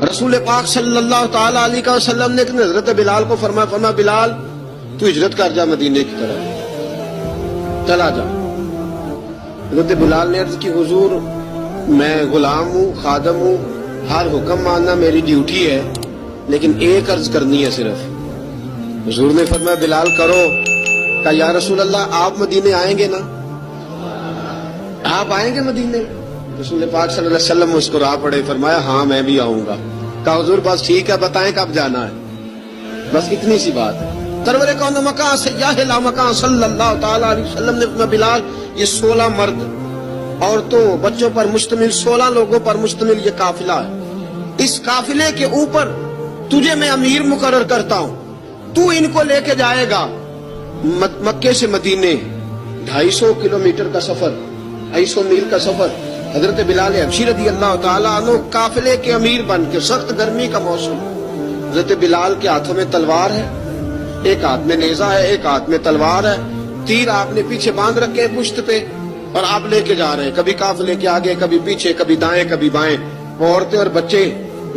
رسول پاک صلی اللہ تعالی علیہ وسلم نے حضرت بلال کو فرمایا بلال تو ہجرت کر جا مدینے کی طرف، چلا جا۔ حضرت بلال نے عرض کی حضور میں غلام ہوں، خادم ہوں، ہر حکم ماننا میری ڈیوٹی ہے، لیکن ایک عرض کرنی ہے صرف۔ حضور نے فرمایا بلال کرو۔ کہا یا رسول اللہ آپ مدینے آئیں گے نا؟ آپ آئیں گے مدینے؟ رسول پاک صلی اللہ علیہ وسلم مسکرا پڑے، فرمایا ہاں میں بھی آؤں گا۔ کہا حضور بس ٹھیک ہے، بتائیں کب جانا ہے، بس اتنی سی بات ہے۔ سرور کون مکان سیاح لا مکان صلی اللہ تعالی علیہ وسلم نے فرمایا بلال یہ 16 مرد عورتوں بچوں پر مشتمل 16 لوگوں پر مشتمل یہ قافلہ ہے، اس قافلے کے اوپر تجھے میں امیر مقرر کرتا ہوں، تو ان کو لے کے جائے گا مکے سے مدینے 250 کلومیٹر کا سفر، 250 میل کا سفر۔ حضرت بلال حبشی رضی اللہ تعالیٰ عنہ قافلے کے امیر بن کے، سخت گرمی کا موسم، حضرت بلال کے ہاتھوں میں تلوار ہے، ایک ہاتھ میں نیزہ ہے، ایک ہاتھ میں تلوار ہے، تیر آپ نے پیچھے باندھ رکھے پشت پہ، اور آپ لے کے جا رہے ہیں، کبھی قافلے کے آگے، کبھی پیچھے، کبھی دائیں کبھی بائیں۔ عورتیں اور بچے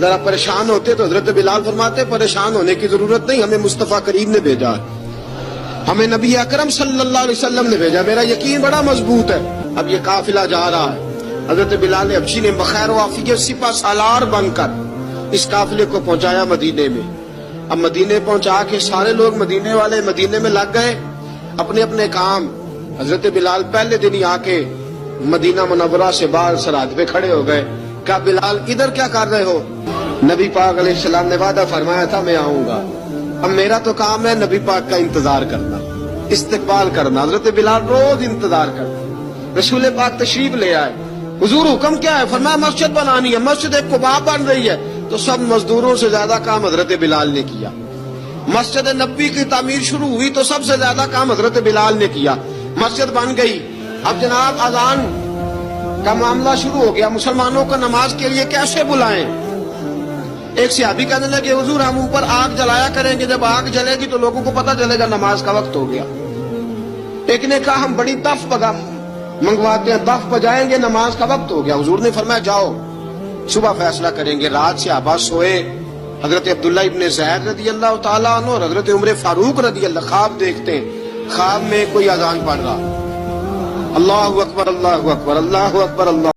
ذرا پریشان ہوتے تو حضرت بلال فرماتے پریشان ہونے کی ضرورت نہیں، ہمیں مصطفیٰ کریم نے بھیجا ہے، ہمیں نبی اکرم صلی اللہ علیہ وسلم نے بھیجا، میرا یقین بڑا مضبوط ہے۔ اب یہ قافلہ جا رہا ہے، حضرت بلال حبشی نے بخیر و عافیت سپہ سالار بن کر اس قافلے کو پہنچایا مدینے میں۔ اب مدینے پہنچا کے سارے لوگ مدینے والے مدینے میں لگ گئے اپنے اپنے کام۔ حضرت بلال پہلے دن ہی آ کے مدینہ منورہ سے باہر سرحد پہ کھڑے ہو گئے۔ کہا بلال ادھر کیا کر رہے ہو؟ نبی پاک علیہ السلام نے وعدہ فرمایا تھا میں آؤں گا، اب میرا تو کام ہے نبی پاک کا انتظار کرنا، استقبال کرنا۔ حضرت بلال روز انتظار کرتے، رسول پاک تشریف لے آئے، حضور حکم کیا ہے؟ فرمایا مسجد بنانی ہے، مسجد قباء بن رہی ہے، تو سب مزدوروں سے زیادہ کام حضرت بلال نے کیا۔ مسجد نبی کی تعمیر شروع ہوئی تو سب سے زیادہ کام حضرت بلال نے کیا، مسجد بن گئی۔ اب جناب اذان کا معاملہ شروع ہو گیا، مسلمانوں کو نماز کے لیے کیسے بلائیں؟ ایک صحابی کہنے لگے حضور ہم اوپر آگ جلایا کریں گے، جب آگ جلے گی تو لوگوں کو پتہ چلے گا نماز کا وقت ہو گیا۔ ایک نے کہا ہم بڑی دف منگواتے ہیں، دف بجائیں گے، نماز کا وقت ہو گیا۔ حضور نے فرمایا جاؤ صبح فیصلہ کریں گے۔ رات صحابہ سوئے، حضرت عبداللہ ابن زید رضی اللہ تعالیٰ عنہ اور حضرت عمر فاروق رضی اللہ خواب دیکھتے ہیں، خواب میں کوئی اذان پڑھ رہا، اللہ اکبر اللہ اکبر اللہ اکبر اللہ